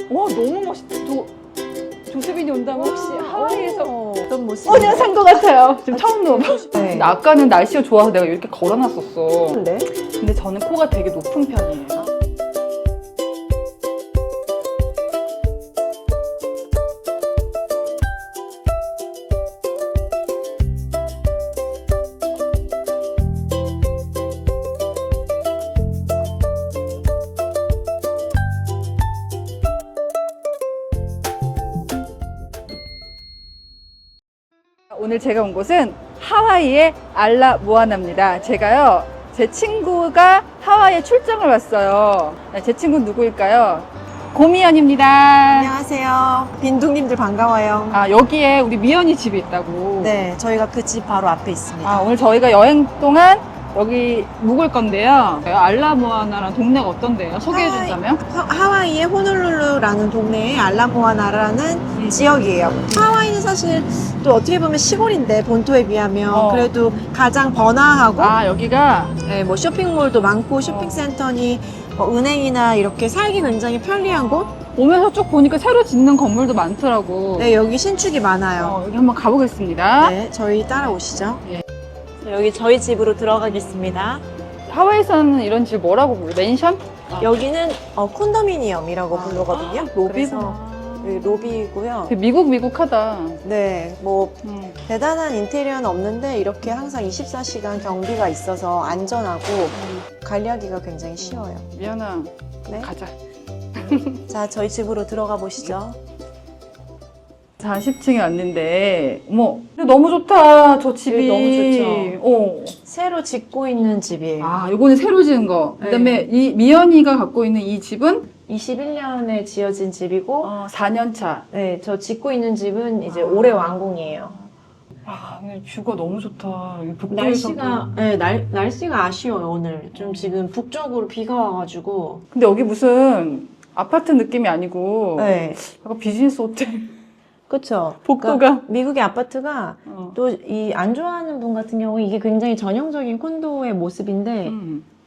와 너무 멋있다. 조수빈이 온다면 혹시 하와이에서 어떤 모습? 그냥 산 것 같아요. 지금 처음 누워봐. 네. 근데 아까는 날씨가 좋아서 내가 이렇게 걸어놨었어. 네. 근데 저는 코가 되게 높은 편이에요. 오늘 제가 온 곳은 하와이의 알라 모아나입니다. 제가요, 제 친구가 하와이에 출장을 왔어요. 제 친구는 누구일까요? 고미연입니다. 안녕하세요. 빈둥님들 반가워요. 아, 여기에 우리 미연이 집이 있다고. 네, 저희가 그 집 바로 앞에 있습니다. 아, 오늘 저희가 여행 동안 여기 묵을 건데요. 알라 모아나라는 동네가 어떤데요? 소개해 준다면? 하와이의 호놀룰루라는 동네에 알라모아나라는 지역이에요. 하와이는 사실 또 어떻게 보면 시골인데 본토에 비하면 그래도 가장 번화하고 아, 여기가 네, 뭐 쇼핑몰도 많고 쇼핑센터니 뭐 은행이나 이렇게 살기 굉장히 편리한 곳. 오면서 쭉 보니까 새로 짓는 건물도 많더라고. 네, 여기 신축이 많아요. 여기 한번 가보겠습니다. 네, 저희 따라오시죠. 예. 여기 저희 집으로 들어가겠습니다. 하와이에서는 이런 집 뭐라고 불러? 맨션? 여기는 콘도미니엄이라고 부르거든요. 그래서 로비구나. 여기 로비이고요. 되게 미국하다. 네, 뭐 대단한 인테리어는 없는데 이렇게 항상 24시간 경비가 있어서 안전하고 관리하기가 굉장히 쉬워요. 미연아, 네. 가자. 자, 저희 집으로 들어가 보시죠. 40층에 왔는데, 어머, 근데 너무 좋다, 저 집이. 네, 너무 좋죠. 새로 짓고 있는 집이에요. 아, 요거는 새로 지은 거. 그 다음에 이 미연이가 갖고 있는 이 집은 21년에 지어진 집이고 4년 차. 네, 저 짓고 있는 집은 이제 올해 완공이에요. 아, 근데 뷰가 너무 좋다. 여기 북쪽에서도. 날씨가 아쉬워요, 오늘. 좀 지금 북쪽으로 비가 와가지고. 근데 여기 무슨 아파트 느낌이 아니고, 네. 약간 비즈니스 호텔. 그쵸. 복도가. 그러니까 미국의 아파트가 어. 또 이 안 좋아하는 분 같은 경우 이게 굉장히 전형적인 콘도의 모습인데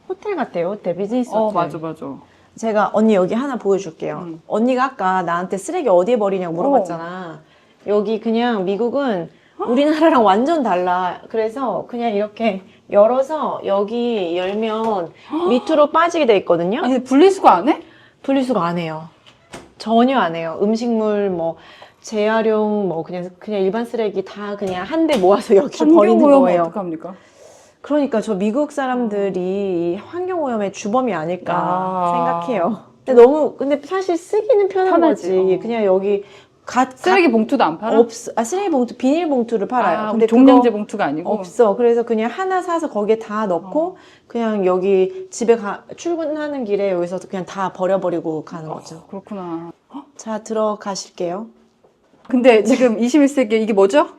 호텔 같아요. 호텔, 비즈니스 호텔. 맞아. 제가 언니 여기 하나 보여줄게요. 언니가 아까 나한테 쓰레기 어디에 버리냐고 물어봤잖아. 여기 그냥 미국은 우리나라랑 완전 달라. 그래서 그냥 이렇게 열어서 여기 열면 밑으로 빠지게 돼 있거든요. 아니, 분리수거 안 해? 분리수거 안 해요. 전혀 안 해요. 음식물 뭐 재활용 뭐 그냥 일반 쓰레기 다 그냥 한 대 모아서 여기로 버리는 거예요. 어떡합니까? 그러니까 저 미국 사람들이 환경오염의 주범이 아닐까 아. 생각해요. 근데 사실 쓰기는 편한 편하지. 거지. 그냥 여기 쓰레기 봉투도 안 팔아? 쓰레기 봉투, 비닐 봉투를 팔아요. 근데 종량제 봉투가 아니고? 없어. 그래서 그냥 하나 사서 거기에 다 넣고 그냥 여기 집에 출근하는 길에 여기서 그냥 다 버려버리고 가는 거죠. 그렇구나. 자, 들어가실게요. 근데 지금 21세기에 이게 뭐죠?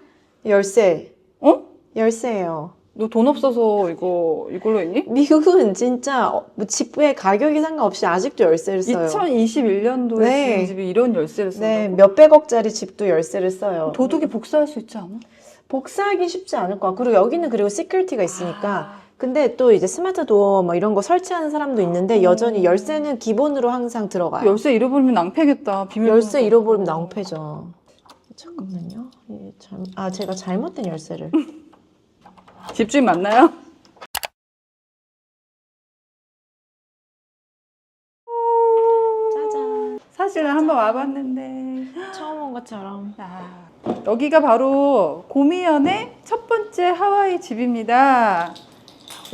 열쇠. 어? 열쇠예요. 너 돈 없어서 이걸로 했니? 미국은 진짜 뭐 집의 가격이 상관없이 아직도 열쇠를 써요. 2021년도에 네. 지은 집이 이런 열쇠를 쓴다고? 네, 몇백억짜리 집도 열쇠를 써요. 도둑이 복사할 수 있지 않아? 복사하기 쉽지 않을 거야. 그리고 여기는 그리고 시큐리티가 있으니까. 근데 또 이제 스마트 도어 뭐 이런 거 설치하는 사람도 있는데 여전히 열쇠는 기본으로 항상 들어가요. 열쇠 잃어버리면 낭패겠다. 비밀번호. 열쇠 잃어버리면 낭패죠. 잠깐만요. 제가 잘못된 열쇠를. 집주인 맞나요? 짜잔. 사실은 한번 와봤는데. 처음 온 것처럼. 여기가 바로 고미연의 첫 번째 하와이 집입니다.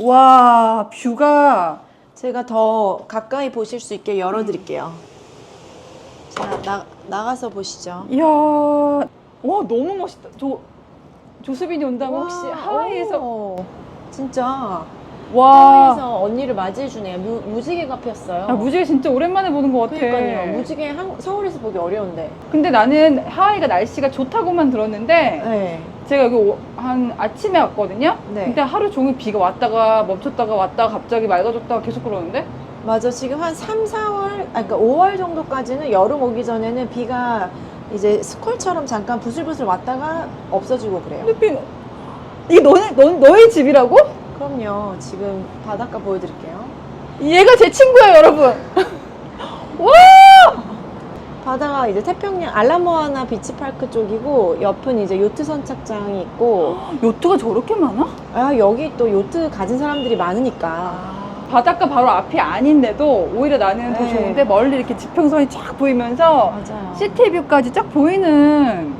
와, 뷰가. 제가 더 가까이 보실 수 있게 열어드릴게요. 자, 나가서 보시죠. 이야, 와, 너무 멋있다. 조수빈이 온다면 혹시 와, 하와이에서. 오, 진짜 와, 하와이에서 언니를 맞이해주네요. 무지개가 폈어요. 무지개 진짜 오랜만에 보는 것 같아. 그러니까요. 무지개 서울에서 보기 어려운데. 근데 나는 하와이가 날씨가 좋다고만 들었는데, 네. 제가 여기 한 아침에 왔거든요? 네. 근데 하루 종일 비가 왔다가 멈췄다가 왔다가 갑자기 맑아졌다가 계속 그러는데? 맞아. 지금 한 3, 4월, 그러니까 5월 정도까지는 여름 오기 전에는 비가 이제 스콜처럼 잠깐 부슬부슬 왔다가 없어지고 그래요. 근데 이게 너의 집이라고? 그럼요. 지금 바닷가 보여드릴게요. 얘가 제 친구야, 여러분. 와! 이제 태평양 알라모아나 비치파크 쪽이고 옆은 이제 요트 선착장이 있고 요트가 저렇게 많아? 아 여기 또 요트 가진 사람들이 많으니까 바닷가 바로 앞이 아닌데도 오히려 나는 더 네. 좋은데 멀리 이렇게 지평선이 쫙 보이면서 맞아요. 시티뷰까지 쫙 보이는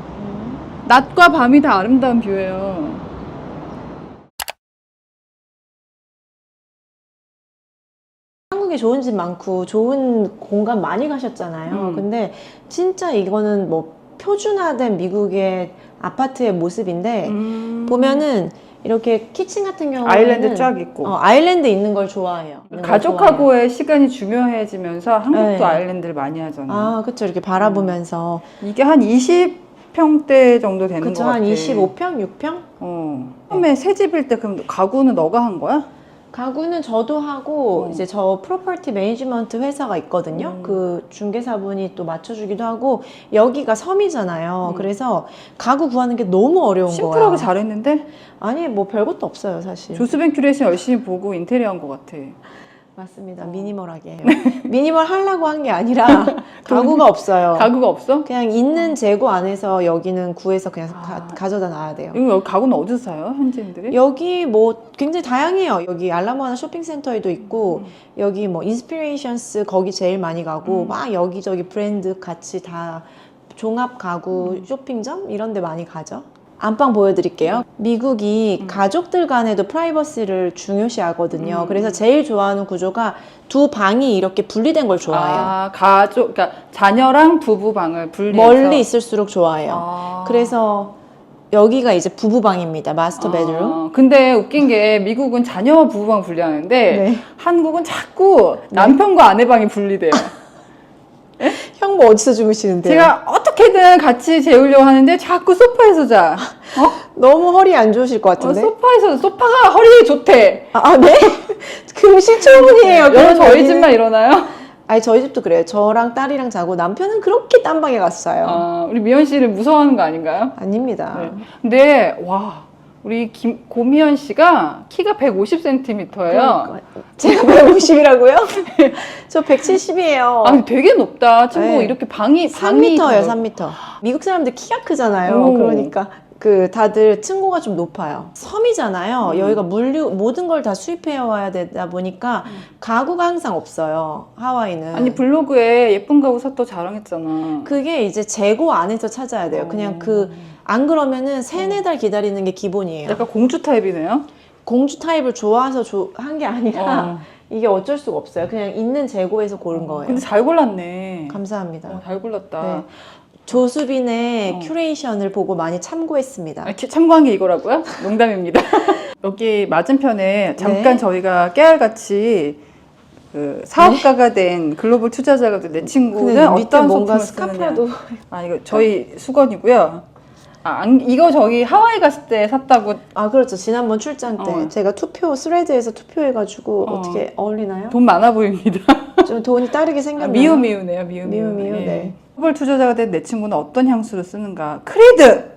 낮과 밤이 다 아름다운 뷰예요. 한국에 좋은 집 많고 좋은 공간 많이 가셨잖아요. 근데 진짜 이거는 뭐 표준화된 미국의 아파트의 모습인데 보면은 이렇게 키친 같은 경우는 아일랜드 쫙 있고 아일랜드 있는 걸 좋아해요. 있는 걸 가족하고의 시간이 중요해지면서 한국도 네. 아일랜드를 많이 하잖아요. 아, 그쵸. 이렇게 바라보면서. 이게 한 20평대 정도 되는 것 그쵸. 같아. 한 25평, 6평? 처음에 새 집일 때 그럼 가구는 너가 한 거야? 가구는 저도 하고, 이제 저 프로퍼티 매니지먼트 회사가 있거든요. 그 중개사분이 또 맞춰주기도 하고, 여기가 섬이잖아요. 그래서 가구 구하는 게 너무 어려운 거야. 심플하게 잘했는데? 아니, 뭐 별것도 없어요, 사실. 조스벤 큐레이션 열심히 보고 인테리어 한 것 같아. 맞습니다. 미니멀하게 해요. 미니멀 하려고 한 게 아니라 가구가 없어요. 가구가 없어? 그냥 있는 재고 안에서 여기는 구해서 그냥 가져다 놔야 돼요. 이거 여기 가구는 어디서 사요? 현지인들이? 여기 뭐 굉장히 다양해요. 여기 알라모아나 쇼핑센터에도 있고 여기 뭐 인스피레이션스 거기 제일 많이 가고 막 여기저기 브랜드 같이 다 종합 가구 쇼핑점 이런 데 많이 가죠. 안방 보여드릴게요. 미국이 가족들 간에도 프라이버시를 중요시 하거든요. 그래서 제일 좋아하는 구조가 두 방이 이렇게 분리된 걸 좋아해요. 아, 가족, 그러니까 자녀랑 부부 방을 분리해서 멀리 있을수록 좋아해요. 그래서 여기가 이제 부부방입니다. 마스터 베드룸. 근데 웃긴 게 미국은 자녀와 부부방 분리하는데 네. 한국은 자꾸 남편과 아내방이 분리돼요. 형 뭐 어디서 주무시는데요? 제가 어떻게든 같이 재우려고 하는데 자꾸 소파에서 자. 너무 허리 안 좋으실 것 같은데? 소파가 허리에 좋대. 네? 금시초문이에요. 여러분 저희 집만 일어나요? 아니 저희 집도 그래요. 저랑 딸이랑 자고 남편은 그렇게 딴 방에 갔어요. 우리 미연 씨를 무서워하는 거 아닌가요? 아닙니다. 네. 근데 와 우리 고미연 씨가 키가 150cm예요. 제가 150이라고요? 저 170이에요. 아, 되게 높다. 친구 네. 이렇게 방이 3m예요, 3m. 미국 사람들 키가 크잖아요. 오. 그러니까 다들 층고가 좀 높아요. 섬이잖아요. 여기가 모든 걸 다 수입해 와야 되다 보니까 가구가 항상 없어요. 하와이는. 아니 블로그에 예쁜 가구 샀다 자랑했잖아. 그게 이제 재고 안에서 찾아야 돼요. 그냥 안 그러면은 3-4달 기다리는 게 기본이에요. 약간 공주 타입이네요. 공주 타입을 좋아서 한 게 아니라 이게 어쩔 수가 없어요. 그냥 있는 재고에서 고른 거예요. 근데 잘 골랐네. 감사합니다. 잘 골랐다. 네. 조수빈의 큐레이션을 보고 많이 참고했습니다. 참고한 게 이거라고요? 농담입니다. 여기 맞은편에 잠깐 네. 저희가 깨알같이 그 사업가가 된 글로벌 투자자가 된 내 친구는 어떤 뭔가 소품을 스카프라도 쓰느냐. 이거 저희 수건이고요. 이거 저기 하와이 갔을 때 샀다고. 그렇죠. 지난번 출장 때 제가 스레드에서 투표해가지고 어떻게 어울리나요? 돈 많아 보입니다. 좀 돈이 따르게 생겼나요? 미우미우네요. 미우미우. 미우미우, 네. 글로벌 투자자가 된 내 친구는 어떤 향수를 쓰는가? 크리드!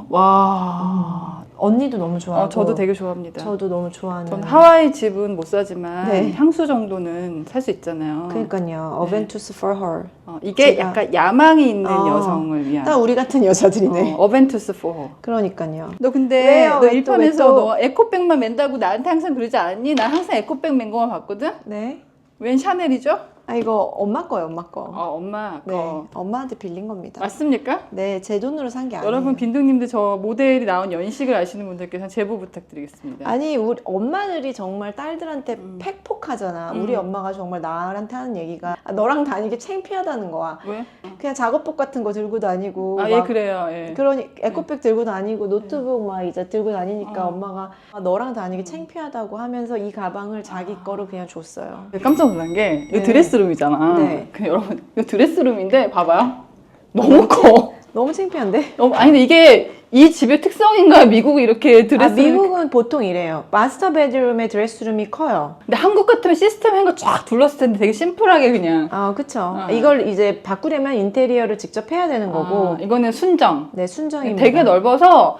와. 언니도 너무 좋아하고 저도 되게 좋아합니다. 저도 너무 좋아하는. 전 하와이 집은 못 사지만 네. 향수 정도는 살 수 있잖아요. 그러니까요. 어벤투스 for her. 이게 제가- 약간 야망이 있는 여성을 위한. 딱 우리 같은 여자들이네. 어벤투스 포. 그러니까요. 너 근데 왜요? 너 왜 또, 일편에서 왜 또? 너 에코백만 맨다고 나한테 항상 그러지 않았니? 나 항상 에코백 맨 거만 봤거든? 네. 웬 샤넬이죠? 이거 엄마 거예요, 엄마 거. 엄마 네. 거. 엄마한테 빌린 겁니다. 맞습니까? 네, 제 돈으로 산 게 아니에요. 여러분 빈둥님들 저 모델이 나온 연식을 아시는 분들께서 제보 부탁드리겠습니다. 아니 우리 엄마들이 정말 딸들한테 팩폭하잖아. 우리 엄마가 정말 나한테 하는 얘기가 너랑 다니기 창피하다는 거야. 왜? 그냥 작업복 같은 거 들고 다니고 예 막 그래요. 예. 그러니 에코백 들고 다니고 노트북 막 이제 들고 다니니까 엄마가 너랑 다니기 창피하다고 하면서 이 가방을 자기 거로 그냥 줬어요. 깜짝 놀란 게 이거 네. 드레스룸이잖아. 네. 근데 여러분 이거 드레스룸인데 봐봐요. 너무 커. 너무 창피한데? 아니 근데 이게 이 집의 특성인가요? 미국이 이렇게 드레스룸. 미국은 보통 이래요. 마스터 베드룸의 드레스룸이 커요. 근데 한국 같으면 시스템 한 거 쫙 둘렀을 텐데 되게 심플하게 그냥. 그쵸. 이걸 이제 바꾸려면 인테리어를 직접 해야 되는 거고. 이거는 순정. 네, 순정입니다. 되게 넓어서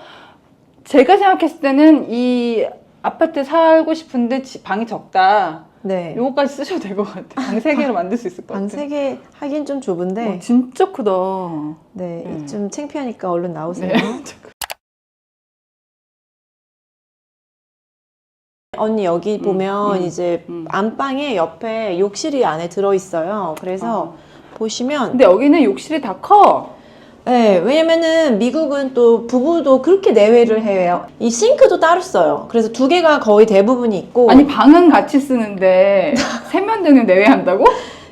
제가 생각했을 때는 이 아파트 살고 싶은데 방이 적다. 네. 요거까지 쓰셔도 될 것 같아요. 방 3개로 만들 수 있을 것 방 같아요. 3개 하긴 좀 좁은데. 진짜 크다. 네. 좀 창피하니까 얼른 나오세요. 네. 언니 여기 보면 이제 음. 안방에 옆에 욕실이 안에 들어있어요. 그래서 보시면 근데 여기는 욕실이 다 커. 네, 왜냐면은 미국은 또 부부도 그렇게 내외를 해요. 이 싱크도 따로 써요. 그래서 2개가 거의 대부분이 있고. 아니 방은 같이 쓰는데 세면대는 내외한다고?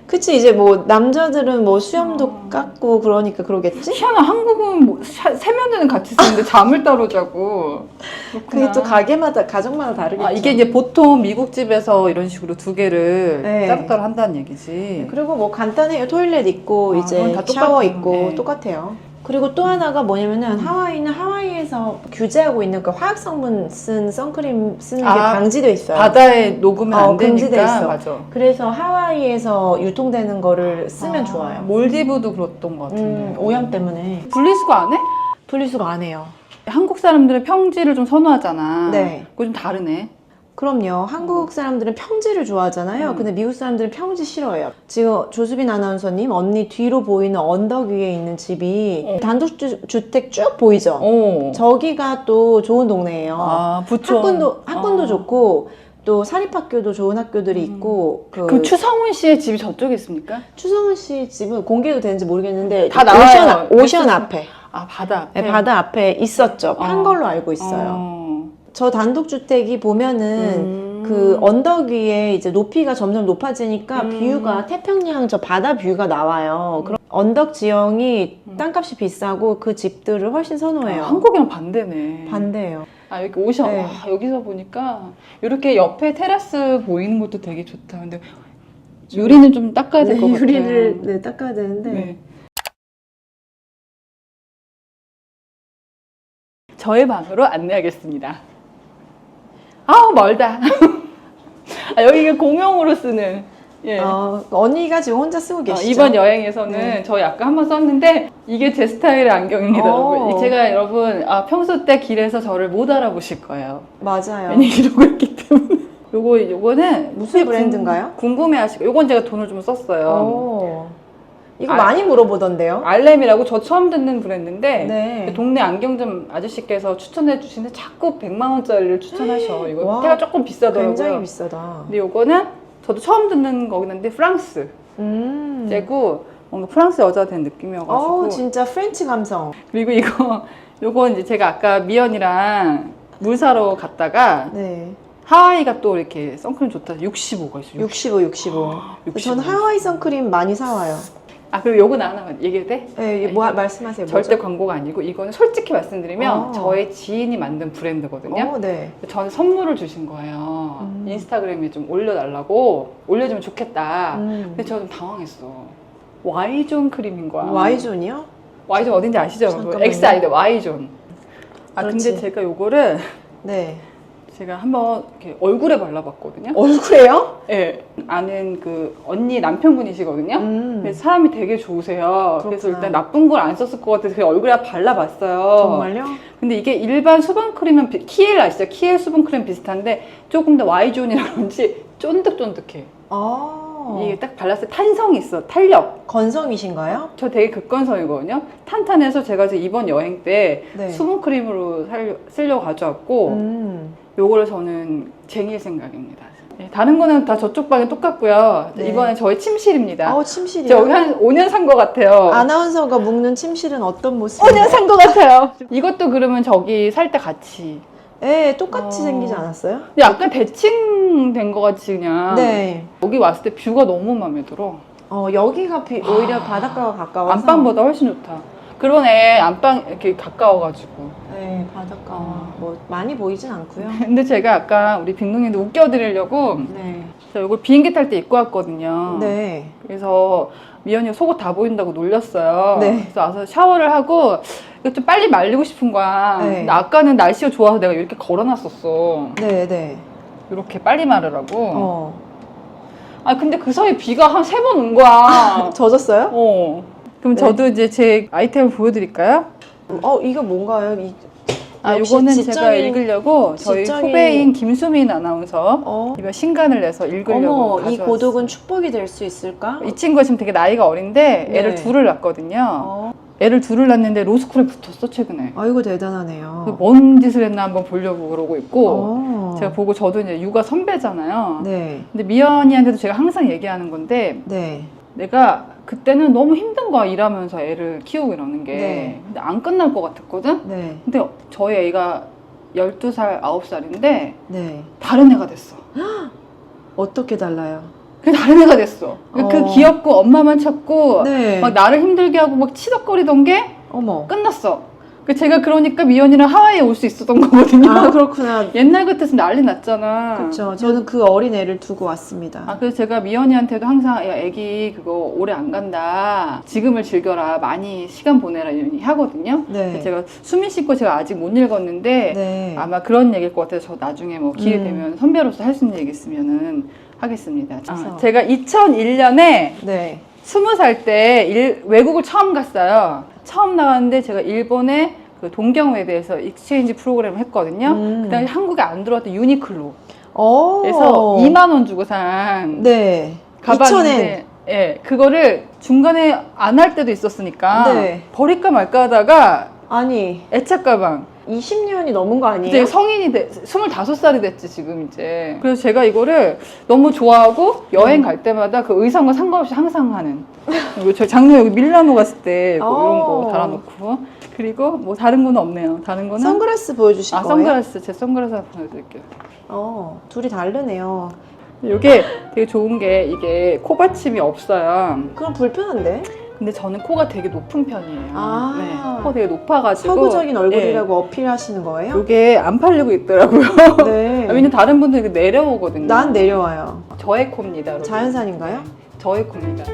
그치, 이제 뭐 남자들은 뭐 수염도 깎고 그러니까 그러겠지? 희한하, 한국은 뭐 세면대는 같이 쓰는데 잠을 따로 자고. 그게 또 가게마다, 가정마다 다르겠죠. 이게 이제 보통 미국 집에서 이런 식으로 2개를 네. 따로따로 한다는 얘기지. 그리고 뭐 간단해요. 토일렛 있고 그건 이제 다 샤워 똑같아요. 있고 네. 똑같아요. 그리고 또 하나가 뭐냐면은 하와이는 하와이에서 규제하고 있는 그 화학 성분 쓴 선크림 쓰는 게 방지돼 있어요. 바다에 녹으면 안 금지돼 되니까. 있어. 맞아. 그래서 하와이에서 유통되는 거를 쓰면 좋아요. 몰디브도 그랬던 것 같은데. 오염 때문에 분리수거 안 해? 분리수거 안 해요. 한국 사람들은 평지를 좀 선호하잖아. 네. 그거 좀 다르네. 그럼요. 한국 사람들은 평지를 좋아하잖아요. 근데 미국 사람들은 평지 싫어해요. 지금 조수빈 아나운서님, 언니 뒤로 보이는 언덕 위에 있는 집이 단독주택 쭉 보이죠? 저기가 또 좋은 동네예요. 부촌. 학군도 좋고, 또 사립학교도 좋은 학교들이 있고. 그 추성훈 씨의 집이 저쪽에 있습니까? 추성훈 씨 집은 공개도 되는지 모르겠는데, 다 나와요. 오션 앞에. 바다 앞에. 네, 바다 앞에 있었죠. 판 걸로 알고 있어요. 저 단독주택이 보면은 그 언덕 위에 이제 높이가 점점 높아지니까 뷰가 태평양 저 바다 뷰가 나와요. 그럼 언덕 지형이 땅값이 비싸고 그 집들을 훨씬 선호해요. 한국이랑 반대네. 반대예요. 여기 오션. 네. 여기서 보니까 이렇게 옆에 테라스 보이는 것도 되게 좋다. 근데 유리는 좀 닦아야 될 것 같아요. 유리를 닦아야 되는데. 네. 저의 방으로 안내하겠습니다. 멀다. 여기가 공용으로 쓰는. 예. 언니가 지금 혼자 쓰고 계시죠? 이번 여행에서는 저희 아까 한번 썼는데 이게 제 스타일의 안경입니다, 여러분. 제가 여러분 평소 때 길에서 저를 못 알아보실 거예요. 맞아요. 괜히 이러고 있기 때문에. 요거는 무슨 브랜드인가요? 궁금해하시고 요건 제가 돈을 좀 썼어요. 이거 많이 물어보던데요? 알렘이라고 저 처음 듣는 브랜드인데 네. 동네 안경점 아저씨께서 추천해 주시는데 자꾸 100만 원짜리를 추천하셔. 이거 와, 때가 조금 비싸더라고요. 굉장히 비싸다. 근데 요거는 저도 처음 듣는 거긴 한데 프랑스 째고 뭔가 프랑스 여자가 된 느낌이어가지고. 진짜 프렌치 감성. 그리고 요건 이제 제가 아까 미연이랑 물 사러 갔다가 네. 하와이가 또 이렇게 선크림 좋다. 65가 있어요. 65. 저는 하와이 선크림 많이 사와요. 그리고 요거 하나 얘기해도 돼? 네, 말씀하세요. 절대 뭐죠? 광고가 아니고 이거는 솔직히 말씀드리면 저의 지인이 만든 브랜드거든요. 네. 저는 선물을 주신 거예요. 인스타그램에 좀 올려달라고. 올려주면 좋겠다. 근데 저는 당황했어. Y존 크림인 거야. Y존이요? Y존 어딘지 아시죠? 잠깐만요. X 아니다 Y존. 근데 그렇지. 제가 요거를 네. 제가 한번 이렇게 얼굴에 발라봤거든요. 얼굴에요? 네. 아는 그 언니 남편분이시거든요. 그래서 사람이 되게 좋으세요. 그래서 그렇구나. 일단 나쁜 걸 안 썼을 것 같아서 그냥 얼굴에 발라봤어요. 정말요? 근데 이게 일반 수분크림은 키엘 아시죠? 키엘 수분크림 비슷한데 조금 더 Y존이라 그런지 쫀득쫀득해. 이게 딱 발랐을 때 탄성이 있어. 탄력. 건성이신가요? 저 되게 극건성이거든요. 탄탄해서 제가 이번 여행 때 네. 수분크림으로 쓰려고 가져왔고 요거를 저는 쟁일 생각입니다. 네, 다른 거는 다 저쪽 방에 똑같고요. 네. 이번엔 저희 침실입니다. 침실이요? 저 여기 한 5년 산 것 같아요. 아나운서가 묵는 침실은 어떤 모습이에요? 5년 산 것 같아요. 이것도 그러면 저기 살 때 같이. 네, 똑같이 생기지 않았어요? 근데 약간 대칭된 것 같이 그냥. 네. 여기 왔을 때 뷰가 너무 마음에 들어. 여기가 오히려 바닷가가 가까워서. 안방보다 훨씬 좋다. 그러네, 안방 이렇게 가까워가지고. 네, 바닷가 뭐 많이 보이진 않고요. 근데 제가 아까 우리 빅농님도 웃겨드리려고 네. 저 이걸 비행기 탈 때 입고 왔거든요. 네. 그래서 미연이가 속옷 다 보인다고 놀렸어요. 네. 그래서 와서 샤워를 하고 이거 좀 빨리 말리고 싶은 거야. 네. 근데 아까는 날씨가 좋아서 내가 이렇게 걸어놨었어. 네. 이렇게 빨리 마르라고. 어. 근데 그 사이에 비가 한 3번 온 거야. 젖었어요? 그럼 네. 저도 이제 제 아이템을 보여드릴까요? 이거 뭔가요? 아, 역시 요거는 제가 지적인- 읽으려고 저희 지적인- 후배인 김수민 아나운서 어. 이번 신간을 내서 읽으려고 어머, 이 가져왔어요. 고독은 축복이 될 수 있을까? 이 친구가 지금 되게 나이가 어린데 네. 애를 둘을 낳았거든요. 어. 애를 둘을 낳았는데 로스쿨에 붙었어 최근에. 아이고 대단하네요. 뭔 짓을 했나 한번 보려고 그러고 있고 어. 제가 보고 저도 이제 육아 선배잖아요. 네, 근데 미연이한테도 제가 항상 얘기하는 건데 네, 내가 그때는 너무 힘든 거야 일하면서 애를 키우고 이러는 게. 네. 근데 안 끝날 것 같았거든. 네, 근데 저희 애가 12살, 9살인데 네. 다른 애가 됐어. 어떻게 달라요? 그 다른 애가 됐어. 그 귀엽고 엄마만 찾고 네. 막 나를 힘들게 하고 막 치덕거리던 게 어머. 끝났어. 제가 그러니까 미연이랑 하와이에 올 수 있었던 거거든요. 아 그렇구나. 옛날 같았으면 난리 났잖아. 그렇죠. 저는 그 어린 애를 두고 왔습니다. 아, 그래서 제가 미연이한테도 항상 야, 애기 그거 오래 안 간다. 지금을 즐겨라. 많이 시간 보내라 이런 얘기 하거든요. 네. 제가 수민 씨 거 제가 아직 못 읽었는데 네. 아마 그런 얘기일 것 같아서 저 나중에 뭐 기회 되면 선배로서 할 수 있는 얘기 있으면은 하겠습니다. 그래서- 제가 2001년에 네. 20살 때 외국을 처음 갔어요. 처음 나왔는데 제가 일본의 그 동경외대에서 익스체인지 프로그램을 했거든요. 그 당시 한국에 안 들어왔던 유니클로. 어. 그래서 2만 원 주고 산 네. 가방인데 예, 그거를 중간에 안 할 때도 있었으니까 네. 버릴까 말까 하다가 아니 애착 가방. 20년이 넘은 거 아니에요? 이제 성인이 25살이 됐지 지금 이제. 그래서 제가 이거를 너무 좋아하고 여행 갈 때마다 그 의상과 상관없이 항상 하는. 그리고 저 작년에 여기 밀라노 갔을 때 이런 거 달아놓고. 그리고 뭐 다른 거는 없네요. 다른 거는 선글라스 보여주실 거예요? 선글라스. 제 선글라스 하나 보여드릴게요. 둘이 다르네요. 이게 되게 좋은 게 이게 코 받침이 없어요. 그럼 불편한데? 근데 저는 코가 되게 높은 편이에요. 아. 네, 코가 되게 높아가지고 서구적인 얼굴이라고 어필하시는 거예요? 이게 안 팔리고 있더라고요. 네. 왜냐면 다른 분들이 내려오거든요. 난 내려와요. 저의 코입니다. 여러분. 자연산인가요? 저의 코입니다.